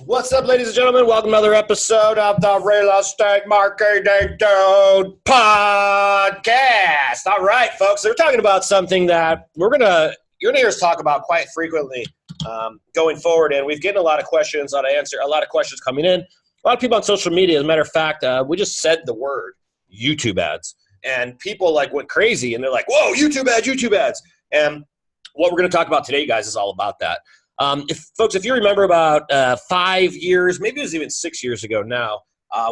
What's up, ladies and gentlemen? Welcome to another episode of the Real Estate Marketing Dude podcast. All right, folks, we're talking about something that you're gonna hear us talk about quite frequently going forward, and we've getting a lot of questions, a lot of questions coming in. A lot of people on social media. As a matter of fact, we just said the word YouTube ads, and people went crazy, and they're like, "Whoa, YouTube ads!" And what we're going to talk about today, guys, is all about that. If you remember about 5 years, maybe it was even 6 years ago now,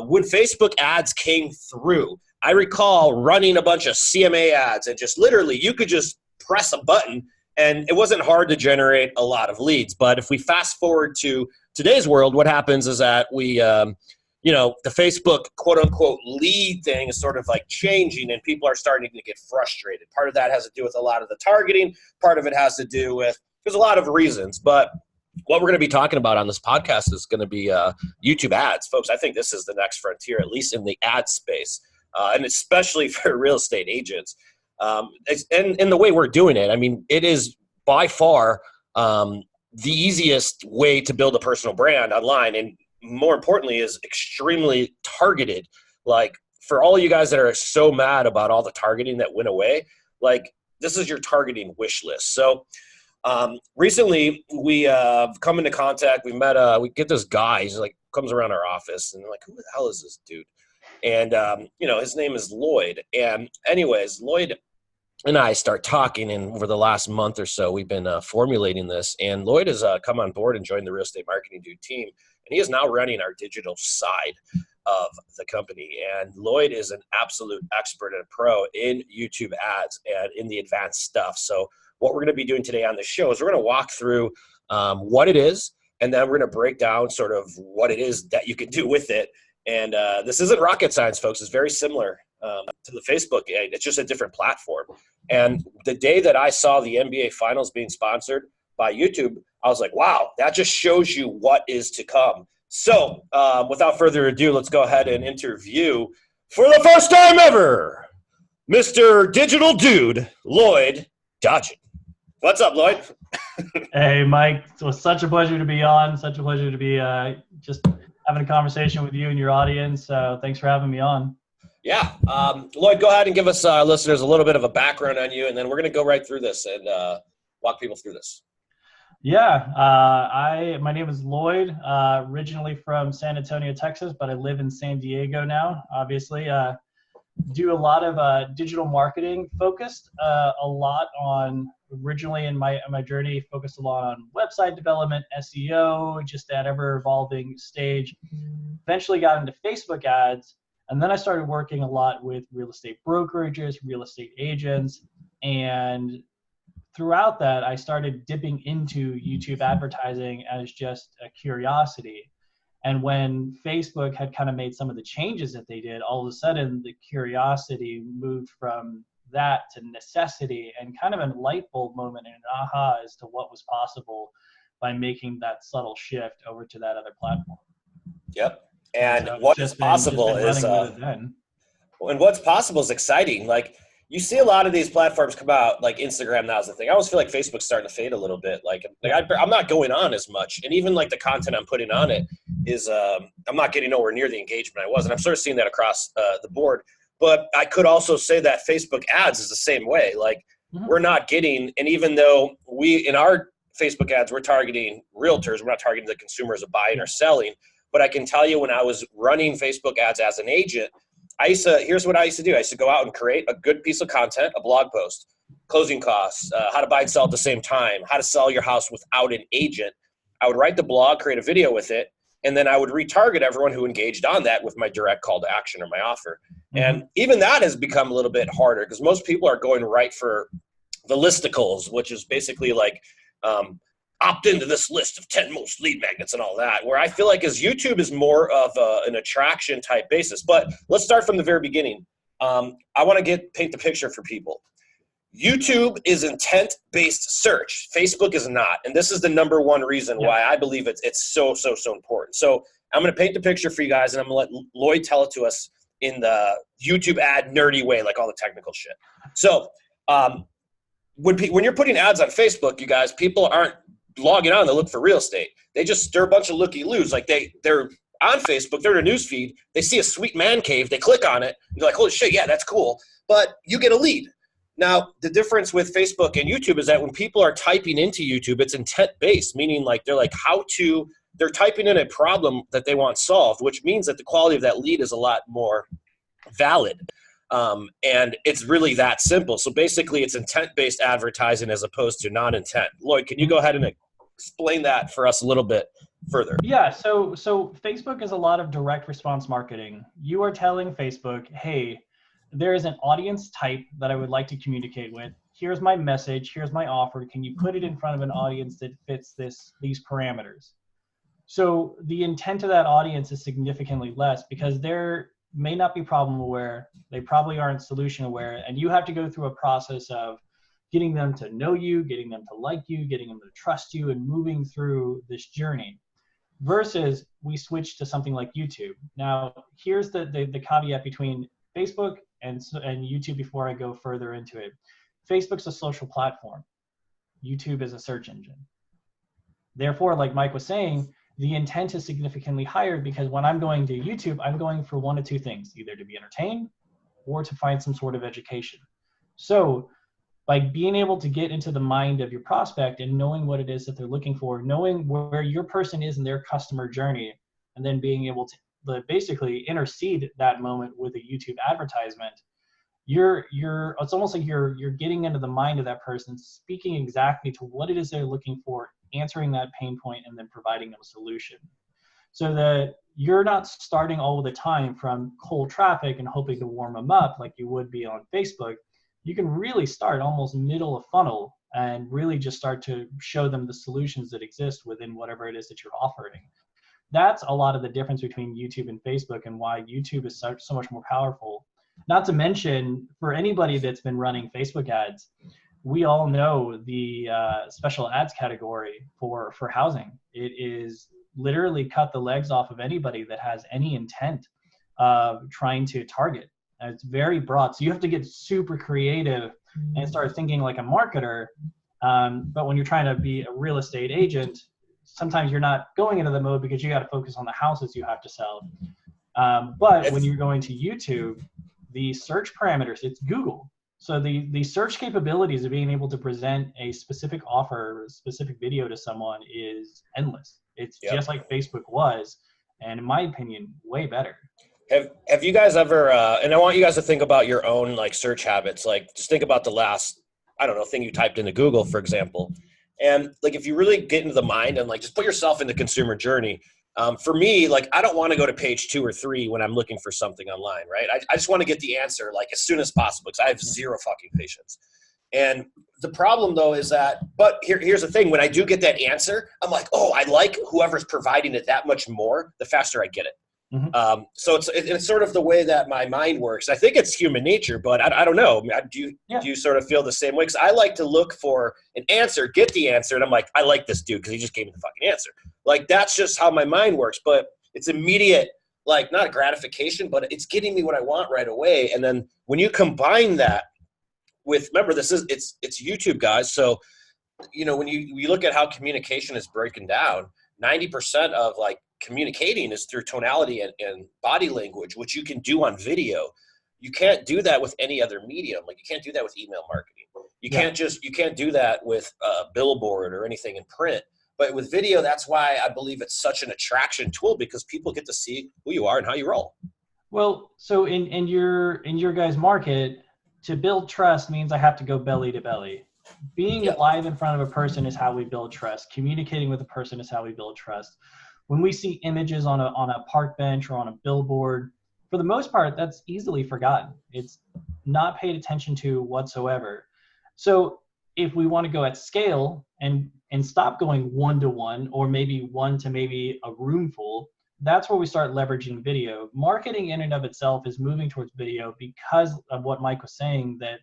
when Facebook ads came through, I recall running a bunch of CMA ads, and just literally you could just press a button and it wasn't hard to generate a lot of leads. But if we fast forward to today's world, what happens is that the Facebook quote unquote lead thing is sort of changing, and people are starting to get frustrated. Part of that has to do with a lot of the targeting. Part of it has to do with, there's a lot of reasons, but what we're going to be talking about on this podcast is going to be YouTube ads. Folks, I think this is the next frontier, at least in the ad space, and especially for real estate agents. And the way we're doing it, I mean, it is by far the easiest way to build a personal brand online, and more importantly is extremely targeted. For all you guys that are so mad about all the targeting that went away, this is your targeting wish list. So recently we come into contact, we get this guy, he's comes around our office, and I'm like, who the hell is this dude? And his name is Lloyd. And anyways, Lloyd and I start talking, and over the last month or so, we've been formulating this, and Lloyd has come on board and joined the Real Estate Marketing Dude team, and he is now running our digital side of the company. And Lloyd is an absolute expert and a pro in YouTube ads and in the advanced stuff. So what we're going to be doing today on the show is we're going to walk through what it is, and then we're going to break down sort of what it is that you can do with it. And this isn't rocket science, folks. It's very similar to the Facebook ad. It's just a different platform. And the day that I saw the NBA Finals being sponsored by YouTube, I was like, wow, that just shows you what is to come. So without further ado, let's go ahead and interview, for the first time ever, Mr. Digital Dude, Lloyd Dodgen. What's up, Lloyd? Hey, Mike. It was such a pleasure to be on. Such a pleasure to be just having a conversation with you and your audience. So thanks for having me on. Yeah. Lloyd, go ahead and give us listeners a little bit of a background on you, and then we're going to go right through this and walk people through this. Yeah. My name is Lloyd, originally from San Antonio, Texas, but I live in San Diego now, obviously. Do a lot of digital marketing focused, a lot on, originally in my journey, focused a lot on website development, SEO, just that ever evolving stage. Eventually got into Facebook ads, and then I started working a lot with real estate brokerages, real estate agents, and throughout that I started dipping into YouTube advertising as just a curiosity. And when Facebook had kind of made some of the changes that they did, all of a sudden the curiosity moved from that to necessity, and kind of a light bulb moment and an aha as to what was possible by making that subtle shift over to that other platform. Yep. And so what is possible is exciting. You see a lot of these platforms come out, like Instagram now is the thing. I always feel like Facebook's starting to fade a little bit. I'm not going on as much. And even the content I'm putting on it is, I'm not getting nowhere near the engagement I was. And I'm sort of seeing that across the board. But I could also say that Facebook ads is the same way. We're not getting, and even though in our Facebook ads, we're targeting realtors, we're not targeting the consumers of buying or selling. But I can tell you, when I was running Facebook ads as an agent, here's what I used to do. I used to go out and create a good piece of content, a blog post, closing costs, how to buy and sell at the same time, how to sell your house without an agent. I would write the blog, create a video with it, and then I would retarget everyone who engaged on that with my direct call to action or my offer. Mm-hmm. And even that has become a little bit harder, because most people are going right for the listicles, which is basically opt into this list of 10 most lead magnets and all that, where I feel like as YouTube is more of an attraction type basis. But let's start from the very beginning. I want to paint the picture for people. YouTube is intent-based search. Facebook is not. And this is the number one reason why I believe it's so important. So I'm going to paint the picture for you guys, and I'm going to let Lloyd tell it to us in the YouTube ad nerdy way, like all the technical shit. So when you're putting ads on Facebook, you guys, people aren't logging on to look for real estate. They're a bunch of looky-loos. Like they're on Facebook, they're in a news feed, they see a sweet man cave, they click on it, and they're like, holy shit, yeah, that's cool. But you get a lead. Now, the difference with Facebook and YouTube is that when people are typing into YouTube, it's intent-based, meaning like they're typing in a problem that they want solved, which means that the quality of that lead is a lot more valid. And it's really that simple. So basically, it's intent-based advertising as opposed to non-intent. Lloyd, can you go ahead and explain that for us a little bit further? Yeah, so Facebook is a lot of direct response marketing. You are telling Facebook, hey, there is an audience type that I would like to communicate with. Here's my message. Here's my offer. Can you put it in front of an audience that fits these parameters? So the intent of that audience is significantly less because they're may not be problem aware. They probably aren't solution aware. And you have to go through a process of getting them to know you, getting them to like you, getting them to trust you, and moving through this journey. Versus we switch to something like YouTube. Now, here's the caveat between Facebook and YouTube before I go further into it. Facebook's a social platform. YouTube is a search engine. Therefore, like Mike was saying, the intent is significantly higher because when I'm going to YouTube, I'm going for one of two things, either to be entertained or to find some sort of education. So by being able to get into the mind of your prospect and knowing what it is that they're looking for, knowing where your person is in their customer journey, and then being able to basically intercede that moment with a YouTube advertisement, it's almost like you're getting into the mind of that person, speaking exactly to what it is they're looking for, answering that pain point, and then providing them a solution. So that you're not starting all the time from cold traffic and hoping to warm them up like you would be on Facebook. You can really start almost middle of funnel and really just start to show them the solutions that exist within whatever it is that you're offering. That's a lot of the difference between YouTube and Facebook and why YouTube is so much more powerful. Not to mention, for anybody that's been running Facebook ads, we all know the special ads category for housing. It is literally cut the legs off of anybody that has any intent of trying to target. It's very broad. So you have to get super creative and start thinking like a marketer. But when you're trying to be a real estate agent, sometimes you're not going into the mode because you got to focus on the houses you have to sell. But when you're going to YouTube, the search parameters, it's Google. So the search capabilities of being able to present a specific offer, or a specific video to someone is endless. It's just like Facebook was, and in my opinion, way better. Have you guys ever, and I want you guys to think about your own like search habits, like just think about the last, I don't know, thing you typed into Google, for example. And like, if you really get into the mind and like, just put yourself in the consumer journey. For me, like, I don't want to go to page 2 or 3 when I'm looking for something online, right? I just want to get the answer like as soon as possible because I have zero fucking patience. And the problem though is that, but here's the thing, when I do get that answer, I'm like, oh, I like whoever's providing it that much more, the faster I get it. Mm-hmm. So it's sort of the way that my mind works. I think it's human nature, but I don't know. Do you sort of feel the same way? Because I like to look for an answer, get the answer, and I'm like, I like this dude because he just gave me the fucking answer. Like, that's just how my mind works. But it's immediate, like, not gratification, but it's getting me what I want right away. And then when you combine that with, remember, it's YouTube, guys. So, you know, when you look at how communication is breaking down, 90% of like communicating is through tonality and body language, which you can do on video. You can't do that with any other medium. Like, you can't do that with email marketing. You can't do that with a billboard or anything in print. But with video, that's why I believe it's such an attraction tool, because people get to see who you are and how you roll. Well, so in your guys' market, to build trust means I have to go belly to belly. Being live in front of a person is how we build trust. Communicating with a person is how we build trust. When we see images on a park bench or on a billboard, for the most part, that's easily forgotten. It's not paid attention to whatsoever. So if we want to go at scale and stop going one-to-one or maybe one to maybe a room full, that's where we start leveraging video. Marketing in and of itself is moving towards video because of what Mike was saying, that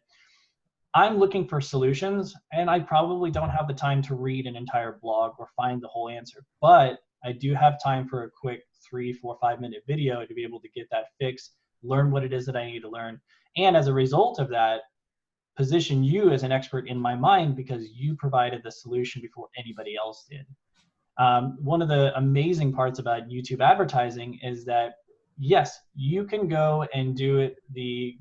I'm looking for solutions and I probably don't have the time to read an entire blog or find the whole answer, but I do have time for a quick 3, 4, 5-minute video to be able to get that fix, learn what it is that I need to learn. And as a result of that, position you as an expert in my mind because you provided the solution before anybody else did. One of the amazing parts about YouTube advertising is that, yes, you can go and do it the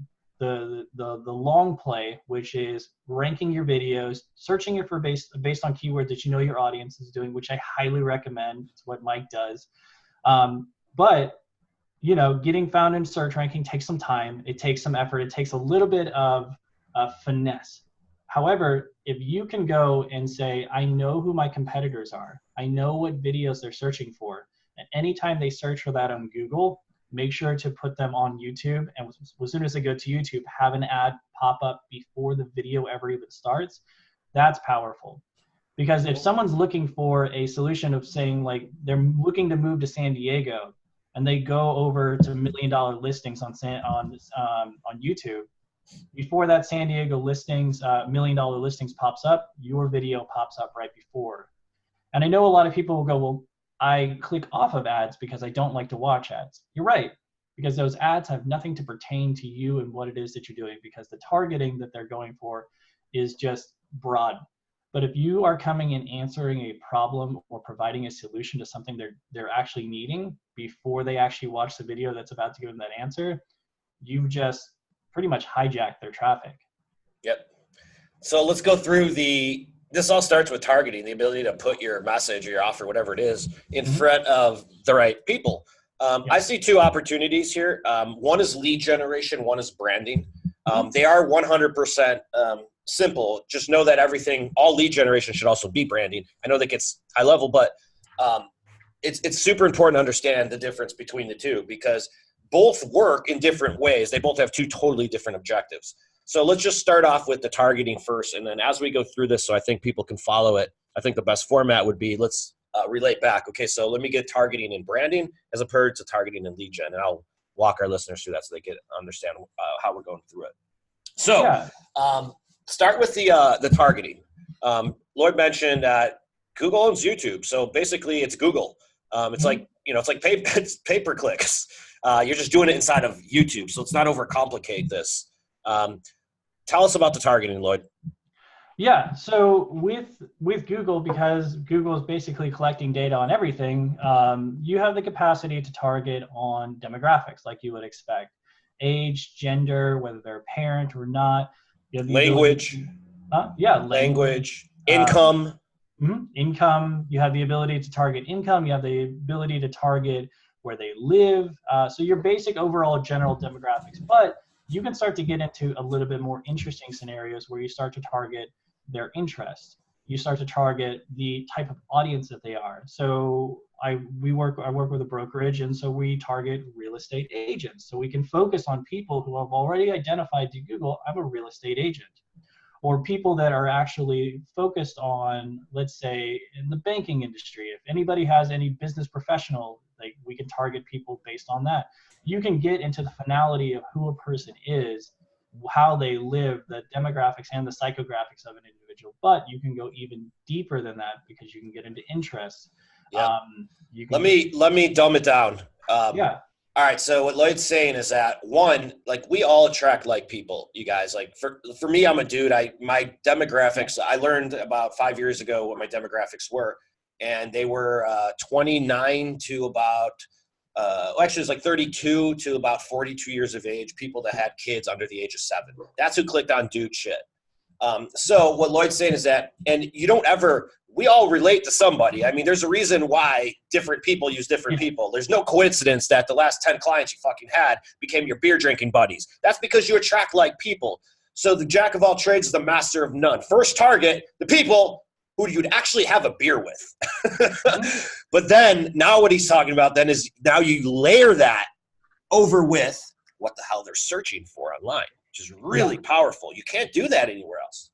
long play, which is ranking your videos, searching it for based on keywords that you know your audience is doing, which I highly recommend. It's what Mike does. But you know, getting found in search ranking takes some time. It takes some effort. It takes a little bit of finesse. However, if you can go and say, I know who my competitors are, I know what videos they're searching for, and anytime they search for that on Google, make sure to put them on YouTube. And as soon as they go to YouTube, have an ad pop up before the video ever even starts. That's powerful. Because if someone's looking for a solution of saying, like, they're looking to move to San Diego, and they go over to $1 million listings on YouTube, before that San Diego listings, $1 million listings pops up, your video pops up right before. And I know a lot of people will go, well, I click off of ads because I don't like to watch ads. You're right, because those ads have nothing to pertain to you and what it is that you're doing, because the targeting that they're going for is just broad. But if you are coming and answering a problem or providing a solution to something they're actually needing before they actually watch the video that's about to give them that answer, you've just pretty much hijacked their traffic. Yep. So let's go through this all starts with targeting, the ability to put your message or your offer, whatever it is, in front of the right people. I see two opportunities here. One is lead generation, one is branding. They are 100% simple. Just know that all lead generation should also be branding. I know that gets high level, but it's super important to understand the difference between the two, because both work in different ways. They both have two totally different objectives. So let's just start off with the targeting first. And then as we go through this, so I think people can follow it, I think the best format would be, let's relate back. Okay, so let me get targeting and branding as opposed to targeting and lead gen. And I'll walk our listeners through that so they can understand how we're going through it. So start with the targeting. Lloyd mentioned that Google owns YouTube. So basically it's Google. It's like, it's like it's pay-per-clicks. You're just doing it inside of YouTube. So let's not overcomplicate this. Tell us about the targeting, Lloyd. Yeah, so with Google, because Google is basically collecting data on everything, you have the capacity to target on demographics like you would expect. Age, gender, whether they're a parent or not. Language. Language. Income. Income. You have the ability to target income. You have the ability to target where they live. So your basic overall general demographics. But you can start to get into a little bit more interesting scenarios where you start to target their interests. You start to target the type of audience that they are. So I work with a brokerage, and so we target real estate agents. So we can focus on people who have already identified to Google, I'm a real estate agent. Or people that are actually focused on, let's say, in the banking industry. If anybody has any business professional, like, we can target people based on that. You can get into the finality of who a person is, how they live, the demographics and the psychographics of an individual. But you can go even deeper than that because you can get into interests. Let me dumb it down. All right, so what Lloyd's saying is that, one, like, we all attract like people, you guys. Like, for me, I'm a dude. My demographics, I learned about 5 years ago what my demographics were, and they were 29 to about actually, it's like 32 to about 42 years of age, people that had kids under the age of 7. That's who clicked on dude shit. So what Lloyd's saying is that, and we all relate to somebody. I mean, there's a reason why different people use different people. There's no coincidence that the last 10 clients you fucking had became your beer drinking buddies. That's because you attract like people. So the jack of all trades is the master of none. First target the people who you'd actually have a beer with. But then now what he's talking about then is now you layer that over with what the hell they're searching for online, which is really powerful. You can't do that anywhere else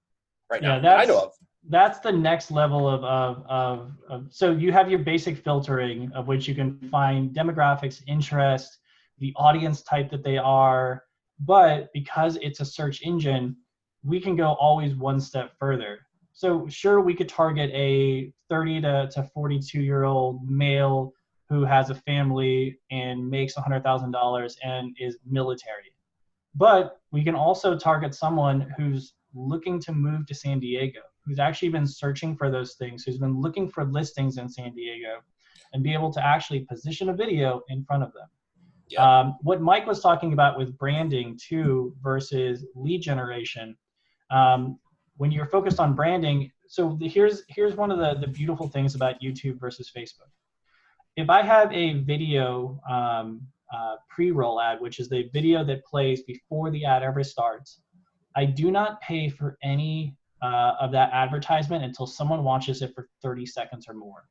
right now. I know of. That's the next level of so you have your basic filtering, of which you can find demographics, interest, the audience type that they are. But because it's a search engine, we can go always one step further. So sure, we could target a 30 to 42-year-old male who has a family and makes $100,000 and is military. But we can also target someone who's looking to move to San Diego, who's actually been searching for those things, who's been looking for listings in San Diego, and be able to actually position a video in front of them. Yep. What Mike was talking about with branding too versus lead generation, when you're focused on branding, so here's one of the beautiful things about YouTube versus Facebook. If I have a video pre-roll ad, which is the video that plays before the ad ever starts, I do not pay for any of that advertisement until someone watches it for 30 seconds or more.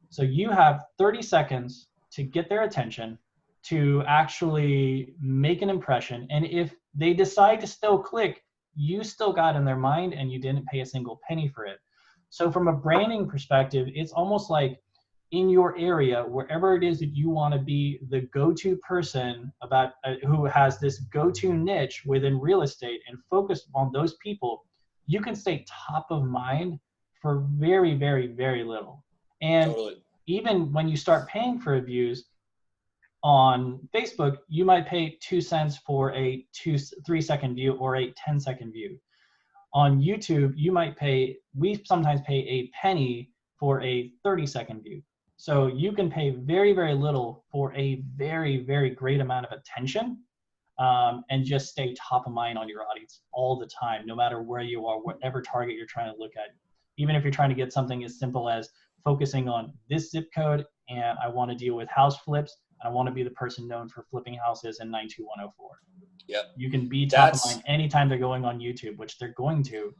So you have 30 seconds to get their attention, to actually make an impression. And if they decide to still click, you still got in their mind and you didn't pay a single penny for it. So from a branding perspective, it's almost like in your area, wherever it is that you want to be the go-to person about who has this go-to niche within real estate and focus on those people, you can stay top of mind for very, very, very little. And Totally. even when you start paying for views on Facebook, you might pay 2 cents for a 3-second view or a 10-second view. On YouTube, we sometimes pay a penny for a 30-second view. So you can pay very, very little for a very, very great amount of attention, and just stay top of mind on your audience all the time, no matter where you are, whatever target you're trying to look at. Even if you're trying to get something as simple as focusing on this zip code and I want to deal with house flips, and I want to be the person known for flipping houses in 92104. Yep. You can be top of mind anytime they're going on YouTube, which they're going to.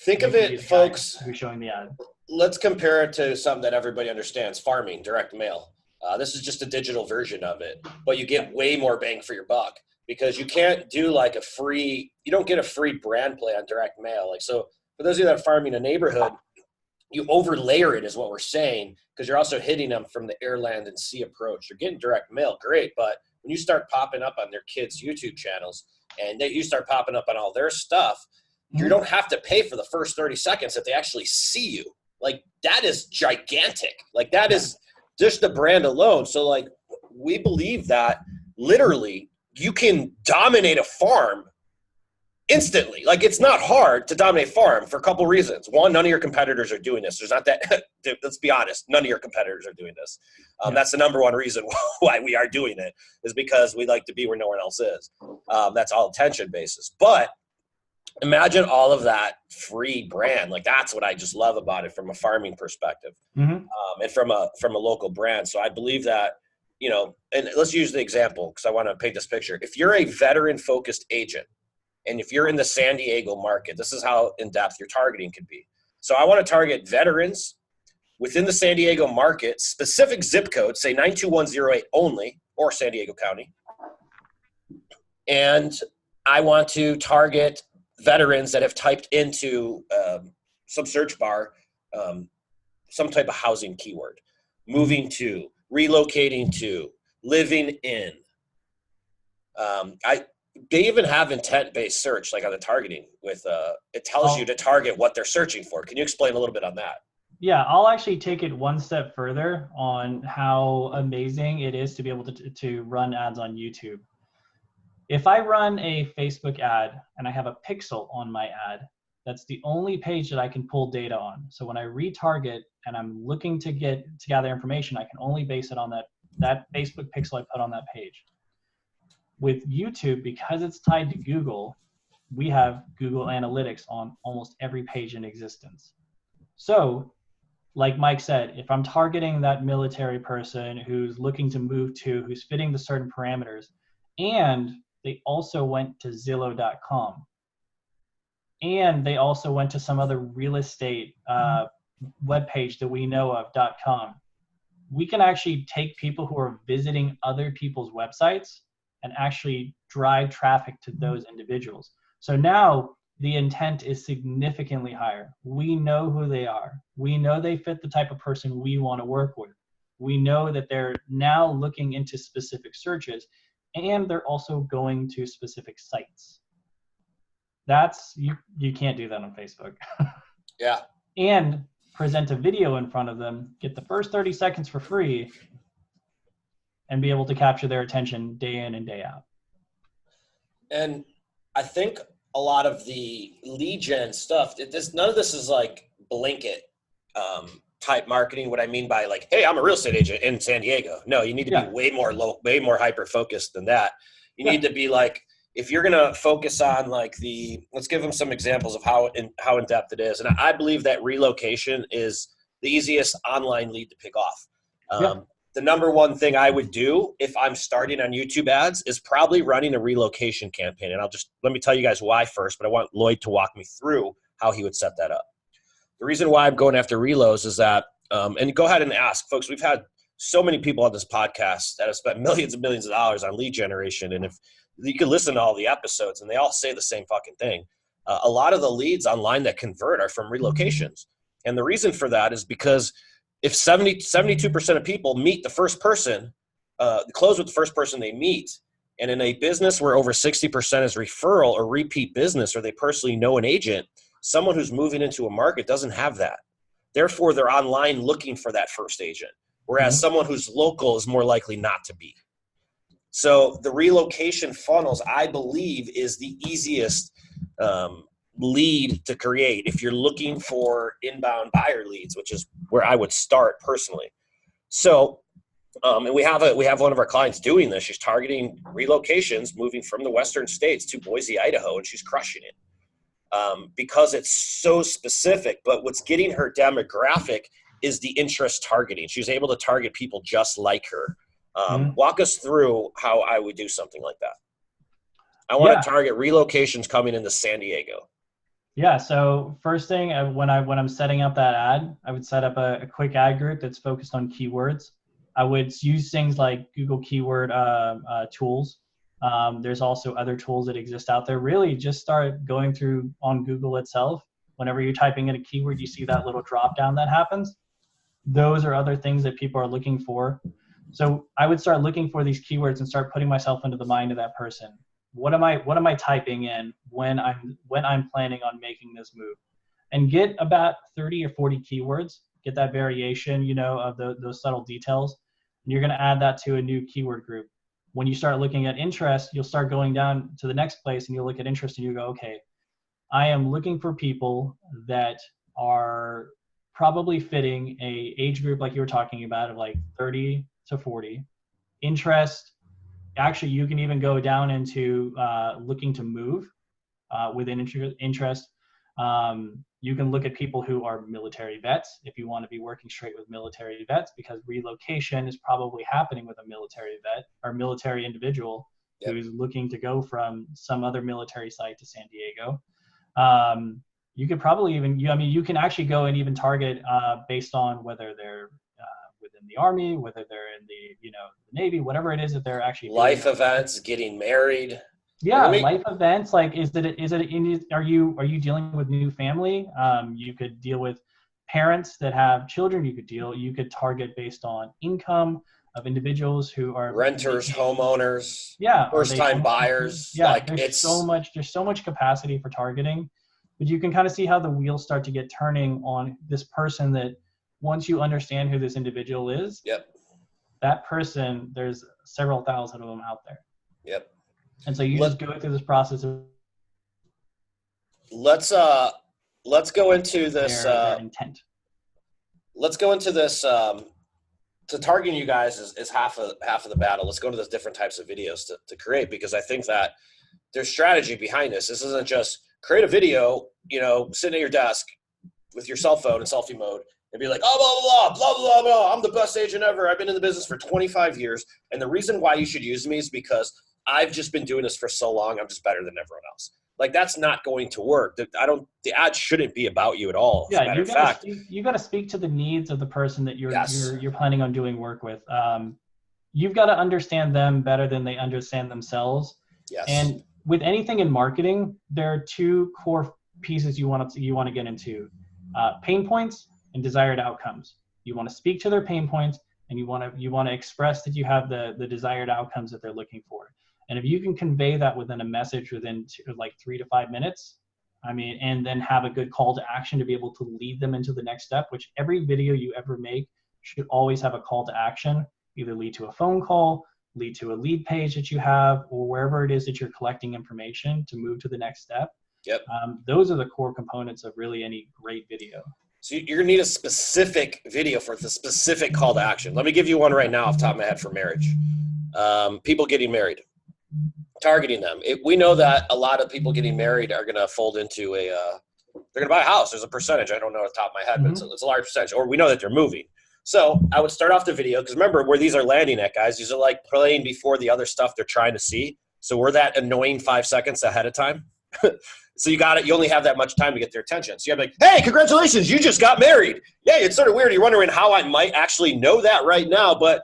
Think of it, folks. Who's showing the ad? Let's compare it to something that everybody understands: farming, direct mail. This is just a digital version of it, but you get way more bang for your buck because you can't do like you don't get a free brand play on direct mail. Like, so for those of you that are farming a neighborhood, you overlayer it is what we're saying, because you're also hitting them from the air, land, and sea approach. You're getting direct mail, great, but when you start popping up on their kids' YouTube channels and you start popping up on all their stuff, you don't have to pay for the first 30 seconds if they actually see you. Like, that is gigantic. Like, that is just the brand alone. So, like, we believe that literally you can dominate a farm instantly. Like, it's not hard to dominate a farm for a couple reasons. One, none of your competitors are doing this. There's not that, let's be honest, none of your competitors are doing this. That's the number one reason why we are doing it, is because we like to be where no one else is. That's all attention basis. But imagine all of that free brand. Like, that's what I just love about it from a farming perspective, and from a local brand. So I believe that, and let's use the example because I want to paint this picture. If you're a veteran focused agent, and if you're in the San Diego market, this is how in-depth your targeting could be. So I want to target veterans within the San Diego market, specific zip code, say 92108 only, or San Diego County. And I want to target veterans that have typed into some search bar some type of housing keyword: moving to, relocating to, living in. They even have intent-based search, like on the targeting with it tells you to target what they're searching for. Can you explain a little bit on that? Yeah, I'll actually take it one step further on how amazing it is to be able to run ads on YouTube. If I run a Facebook ad and I have a pixel on my ad, that's the only page that I can pull data on. So when I retarget and I'm looking to gather information, I can only base it on that Facebook pixel I put on that page. With YouTube, because it's tied to Google, we have Google Analytics on almost every page in existence. So, like Mike said, if I'm targeting that military person who's looking to move to, who's fitting the certain parameters, and they also went to Zillow.com, and they also went to some other real estate webpage that we know of, .com, we can actually take people who are visiting other people's websites and actually drive traffic to those individuals. So now the intent is significantly higher. We know who they are. We know they fit the type of person we want to work with. We know that they're now looking into specific searches, and they're also going to specific sites. That's, you can't do that on Facebook. Yeah. And present a video in front of them, get the first 30 seconds for free, and be able to capture their attention day in and day out. And I think a lot of the lead gen stuff, none of this is like blanket type marketing. What I mean by like, hey, I'm a real estate agent in San Diego. No, you need to be way more low, way more hyper focused than that. You need to be like, if you're going to focus on like let's give them some examples of how in depth it is. And I believe that relocation is the easiest online lead to pick off. The number one thing I would do if I'm starting on YouTube ads is probably running a relocation campaign. And let me tell you guys why first, but I want Lloyd to walk me through how he would set that up. The reason why I'm going after relos is that, and go ahead and ask folks, we've had so many people on this podcast that have spent millions and millions of dollars on lead generation. And if you could listen to all the episodes and they all say the same fucking thing. A lot of the leads online that convert are from relocations. And the reason for that is because if 72% of people meet the first person, close with the first person they meet, and in a business where over 60% is referral or repeat business, or they personally know an agent, someone who's moving into a market doesn't have that. Therefore, they're online looking for that first agent, whereas someone who's local is more likely not to be. So the relocation funnels, I believe, is the easiest lead to create if you're looking for inbound buyer leads, which is where I would start personally. So, and we have one of our clients doing this. She's targeting relocations, moving from the Western states to Boise, Idaho, and she's crushing it because it's so specific. But what's getting her demographic is the interest targeting. She's able to target people just like her. Walk us through how I would do something like that. I want to target relocations coming into San Diego. Yeah. So first thing, when I'm setting up that ad, I would set up a quick ad group that's focused on keywords. I would use things like Google keyword tools. There's also other tools that exist out there. Really just start going through on Google itself. Whenever you're typing in a keyword, you see that little drop down that happens. Those are other things that people are looking for. So I would start looking for these keywords and start putting myself into the mind of that person. What am I typing in when I'm planning on making this move? And get about 30 or 40 keywords, get that variation, of those subtle details. And you're going to add that to a new keyword group. When you start looking at interest, you'll start going down to the next place and you'll look at interest and you go, okay, I am looking for people that are probably fitting a age group like you were talking about of like 30 to 40. Interest, actually you can even go down into looking to move within interest. You can look at people who are military vets if you want to be working straight with military vets, because relocation is probably happening with a military vet or military individual who's looking to go from some other military site to San Diego. You could probably even, you can actually go and even target based on whether they're within the Army, whether they're in the, the Navy, whatever it is that they're actually doing. Life events, getting married. Yeah, life events. Like, are you dealing with new family? You could deal with parents that have children. You could target based on income of individuals who are renters, homeowners, yeah, first-time buyers. Yeah, like there's so much capacity for targeting, but you can kind of see how the wheels start to get turning on this person. That once you understand who this individual is, that person, there's several thousand of them out there. Yep. And so you just go through this process of let's go into this their intent. Let's go into this to targeting you guys is half of the battle. Let's go into those different types of videos to create, because I think that there's strategy behind this. This isn't just create a video, sitting at your desk with your cell phone in selfie mode and be like, oh, blah, blah, blah, blah, blah, blah. I'm the best agent ever. I've been in the business for 25 years. And the reason why you should use me is because I've just been doing this for so long. I'm just better than everyone else. Like, that's not going to work. The ad shouldn't be about you at all. Yeah, you got to speak to the needs of the person that you're planning on doing work with. You've got to understand them better than they understand themselves. Yes. And with anything in marketing, there are two core pieces you want to get into: pain points and desired outcomes. You want to speak to their pain points, and you want to express that you have the desired outcomes that they're looking for. And if you can convey that within a message within 3 to 5 minutes, and then have a good call to action to be able to lead them into the next step, which every video you ever make should always have a call to action, either lead to a phone call, lead to a lead page that you have, or wherever it is that you're collecting information to move to the next step. Yep. Those are the core components of really any great video. So you're going to need a specific video for the specific call to action. Let me give you one right now off the top of my head for marriage. People getting married, targeting them. We know that a lot of people getting married are going to fold into they're going to buy a house. There's a percentage. I don't know off the top of my head, but it's a large percentage. Or we know that they're moving. So I would start off the video, because remember where these are landing at, guys. These are like playing before the other stuff they're trying to see. So we're that annoying 5 seconds ahead of time. So you only have that much time to get their attention. So you have like, hey, congratulations, you just got married. Yeah, it's sort of weird. You're wondering how I might actually know that right now, but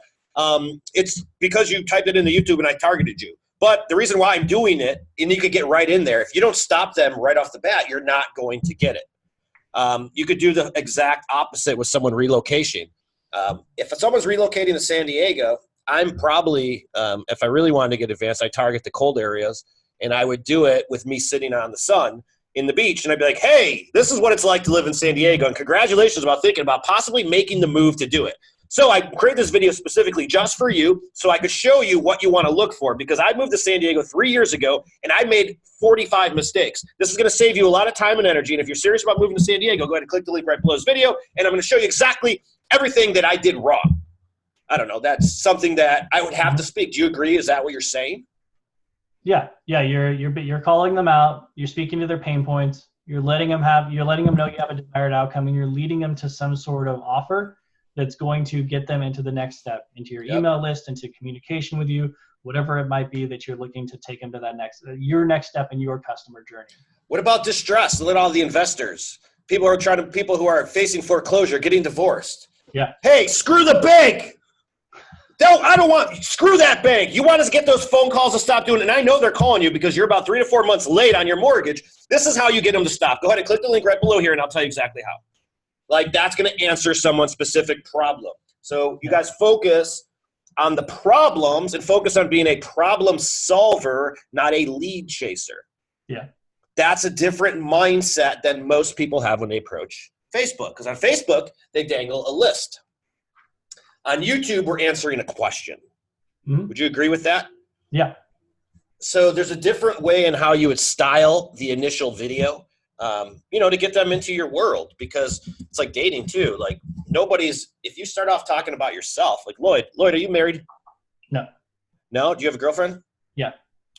it's because you typed it into YouTube and I targeted you. But the reason why I'm doing it, and you could get right in there, if you don't stop them right off the bat, you're not going to get it. You could do the exact opposite with someone relocating. If someone's relocating to San Diego, I'm probably, if I really wanted to get advanced, I target the cold areas. And I would do it with me sitting on the sun in the beach. And I'd be like, hey, this is what it's like to live in San Diego. And congratulations about thinking about possibly making the move to do it. So I created this video specifically just for you so I could show you what you want to look for, because I moved to San Diego 3 years ago and I made 45 mistakes. This is going to save you a lot of time and energy. And if you're serious about moving to San Diego, go ahead and click the link right below this video. And I'm going to show you exactly everything that I did wrong. I don't know. That's something that I would have to speak. Do you agree? Is that what you're saying? Yeah. You're calling them out. You're speaking to their pain points. You're letting them know you have a desired outcome, and you're leading them to some sort of offer that's going to get them into the next step, into your email list, into communication with you, whatever it might be that you're looking to take them to that your next step in your customer journey. What about distress? Let all the investors, people who are facing foreclosure, getting divorced. Yeah. Hey, screw the bank. Screw that bank. You want us to get those phone calls to stop doing it. And I know they're calling you because you're about 3 to 4 months late on your mortgage. This is how you get them to stop. Go ahead and click the link right below here and I'll tell you exactly how. Like, that's going to answer someone's specific problem. So you guys focus on the problems and focus on being a problem solver, not a lead chaser. Yeah. That's a different mindset than most people have when they approach Facebook. Because on Facebook, they dangle a list. On YouTube, we're answering a question. Mm-hmm. Would you agree with that? Yeah. So there's a different way in how you would style the initial video, to get them into your world, because it's like dating too. Like if you start off talking about yourself, like Lloyd, are you married? No. No? Do you have a girlfriend? Yeah.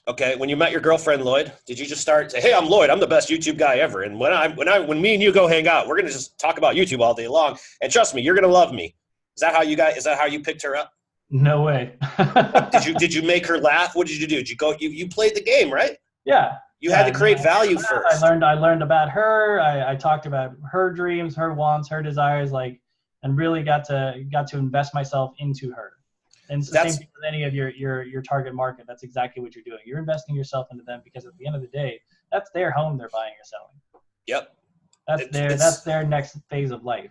Okay. When you met your girlfriend, Lloyd, did you just say, hey, I'm Lloyd, I'm the best YouTube guy ever. And when me and you go hang out, we're going to just talk about YouTube all day long. And trust me, you're going to love me. Is that how you picked her up? No way. Did you make her laugh? What did you do? Did you go, you played the game, right? Yeah. You had to create value first. I learned about her. I talked about her dreams, her wants, her desires, and really got to invest myself into her. And it's the same thing with any of your target market. That's exactly what you're doing. You're investing yourself into them, because at the end of the day, that's their home they're buying or selling. Yep. That's their next phase of life.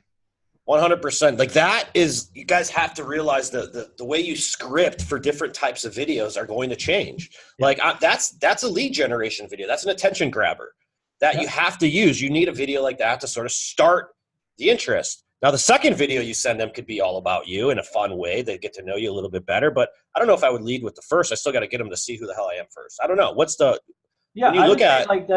100%. Like, that is, you guys have to realize the way you script for different types of videos are going to change. Yeah. Like, that's a lead generation video. That's an attention grabber that you have to use. You need a video like that to sort of start the interest. Now, the second video you send them could be all about you in a fun way. They get to know you a little bit better, but I don't know if I would lead with the first. I still got to get them to see who the hell I am first. I don't know. Yeah, I would say, like,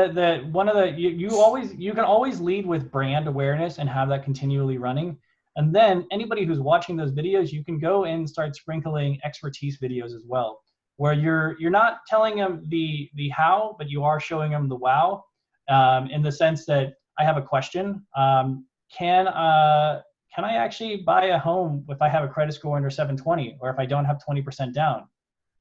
you can always lead with brand awareness and have that continually running. And then anybody who's watching those videos, you can go and start sprinkling expertise videos as well, where you're not telling them the how, but you are showing them the wow, in the sense that I have a question. Can I actually buy a home if I have a credit score under 720, or if I don't have 20% down?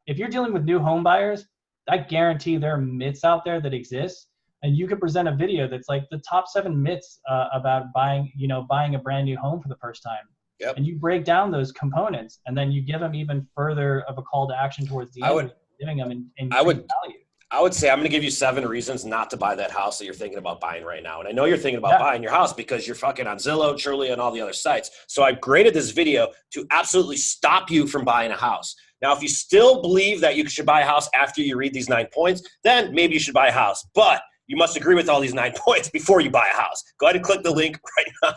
If you're dealing with new home buyers, I guarantee there are myths out there that exist, and you could present a video that's like the top 7 myths about buying a brand new home for the first time. Yep. And you break down those components, and then you give them even further of a call to action towards the end, giving them value. I would say I'm going to give you 7 reasons not to buy that house that you're thinking about buying right now. And I know you're thinking about buying your house because you're fucking on Zillow, Trulia, and all the other sites. So I've graded this video to absolutely stop you from buying a house. Now, if you still believe that you should buy a house after you read these 9 points, then maybe you should buy a house. But you must agree with all these 9 points before you buy a house. Go ahead and click the link right now.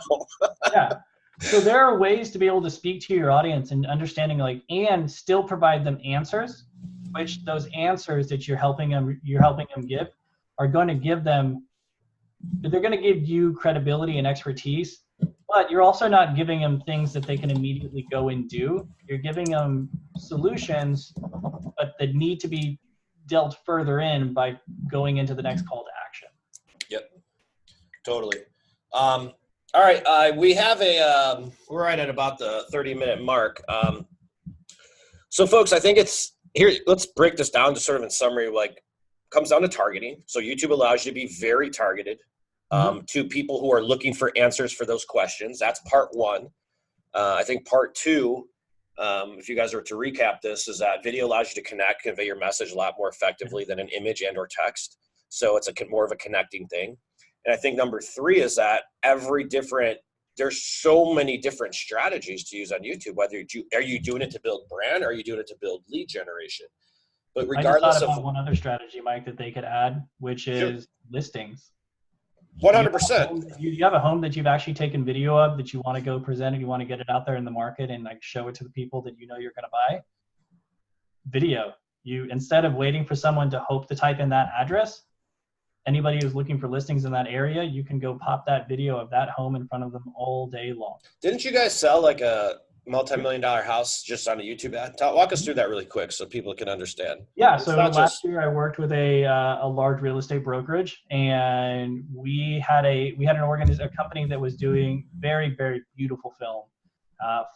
Yeah. So there are ways to be able to speak to your audience and understanding, and still provide them answers, which those answers that you're helping them give are going to give them, they're going to give you credibility and expertise, but you're also not giving them things that they can immediately go and do. You're giving them solutions, but that need to be dealt further in by going into the next call to action. Yep, totally. All right, we have we're right at about the 30-minute mark. So folks, I think it's here. Let's break this down to sort of in summary, like comes down to targeting. So YouTube allows you to be very targeted to people who are looking for answers for those questions. That's part one. I think part two, if you guys were to recap this, is that video allows you to connect, convey your message a lot more effectively than an image and or text. So it's more of a connecting thing. And I think number three is that there's so many different strategies to use on YouTube. Whether are you doing it to build brand, or are you doing it to build lead generation? But regardless, I just thought about one other strategy, Mike, that they could add, which is listings. 100%. You have a home that you've actually taken video of that you want to go present, and you want to get it out there in the market and like show it to the people that you know you're going to buy. Video. You, instead of waiting for someone to hope to type in that address, anybody who's looking for listings in that area, you can go pop that video of that home in front of them all day long. Didn't you guys sell like a multi-million-dollar house just on a YouTube ad? Walk us through that really quick so people can understand. Yeah, so last year I worked with a large real estate brokerage, and we had a company that was doing very, very beautiful film,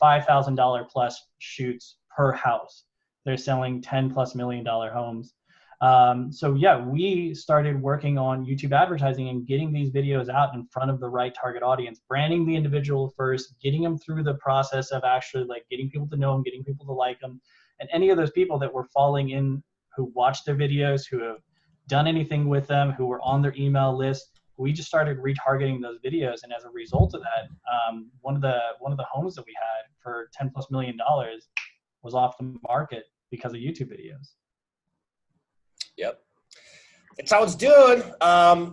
$5,000 plus shoots per house. They're selling $10+ million homes. So yeah, we started working on YouTube advertising and getting these videos out in front of the right target audience, branding the individual first, getting them through the process of actually like getting people to know them, getting people to like them. And any of those people that were falling in, who watched their videos, who have done anything with them, who were on their email list, we just started retargeting those videos. And as a result of that, one of the homes that we had for $10+ million was off the market because of YouTube videos. Yep. That's how it's doing.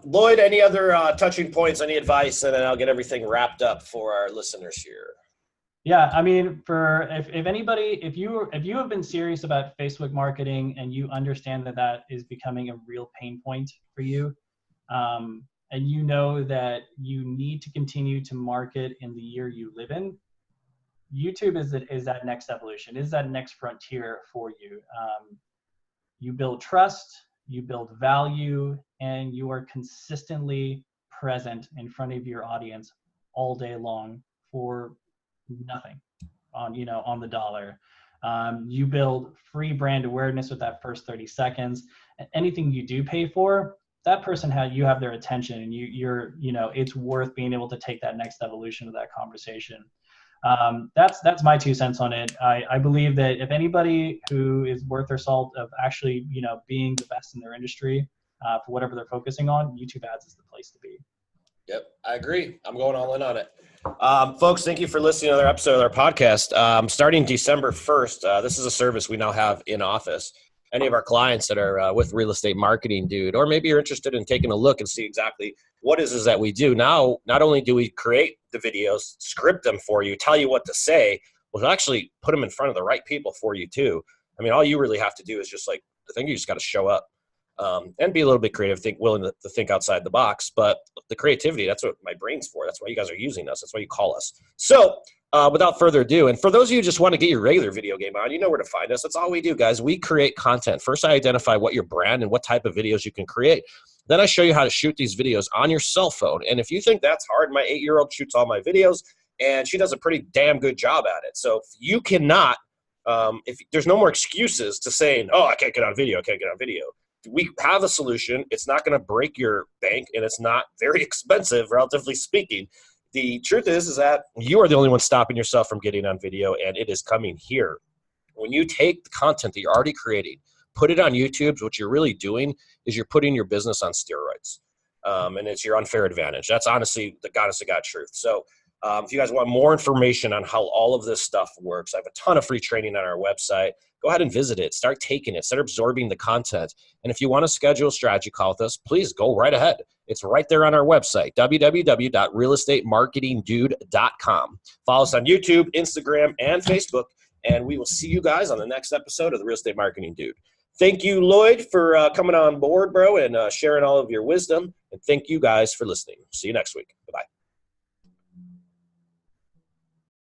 Lloyd, any other touching points, any advice, and then I'll get everything wrapped up for our listeners here. Yeah, I mean, if you have been serious about Facebook marketing and you understand that that is becoming a real pain point for you, and you know that you need to continue to market in the year you live in, YouTube is that next evolution, is that next frontier for you. You build trust, you build value, and you are consistently present in front of your audience all day long for nothing on the dollar. You build free brand awareness with that first 30 seconds. And anything you do pay for, that person you have their attention, and it's worth being able to take that next evolution of that conversation. That's my 2 cents on it. I believe that if anybody who is worth their salt of actually, being the best in their industry for whatever they're focusing on, YouTube ads is the place to be. Yep, I agree. I'm going all in on it. Folks, thank you for listening to another episode of our podcast. Starting December 1st, this is a service we now have in office. Any of our clients that are with Real Estate Marketing Dude, or maybe you're interested in taking a look and see exactly what it is that we do. Now, not only do we create the videos, script them for you, tell you what to say, we'll actually put them in front of the right people for you too. I mean, all you really have to do is just I think you just got to show up and be a little bit creative, willing to think outside the box. But the creativity, that's what my brain's for. That's why you guys are using us. That's why you call us. So without further ado, and for those of you who just want to get your regular video game on, you know where to find us. That's all we do, guys. We create content. First, I identify what your brand and what type of videos you can create. Then I show you how to shoot these videos on your cell phone. And if you think that's hard, my 8-year-old shoots all my videos, and she does a pretty damn good job at it. So if you cannot, if there's no more excuses to saying, oh, I can't get on video, we have a solution. It's not going to break your bank, and it's not very expensive, relatively speaking. The truth is that you are the only one stopping yourself from getting on video, and it is coming here. When you take the content that you're already creating, put it on YouTube, what you're really doing is you're putting your business on steroids, and it's your unfair advantage. That's honestly the God truth. So if you guys want more information on how all of this stuff works, I have a ton of free training on our website. Go ahead and visit it. Start taking it. Start absorbing the content. And if you want to schedule a strategy call with us, please go right ahead. It's right there on our website, www.realestatemarketingdude.com. Follow us on YouTube, Instagram, and Facebook, and we will see you guys on the next episode of the Real Estate Marketing Dude. Thank you, Lloyd, for coming on board, bro, and sharing all of your wisdom. And thank you guys for listening. See you next week. Bye-bye.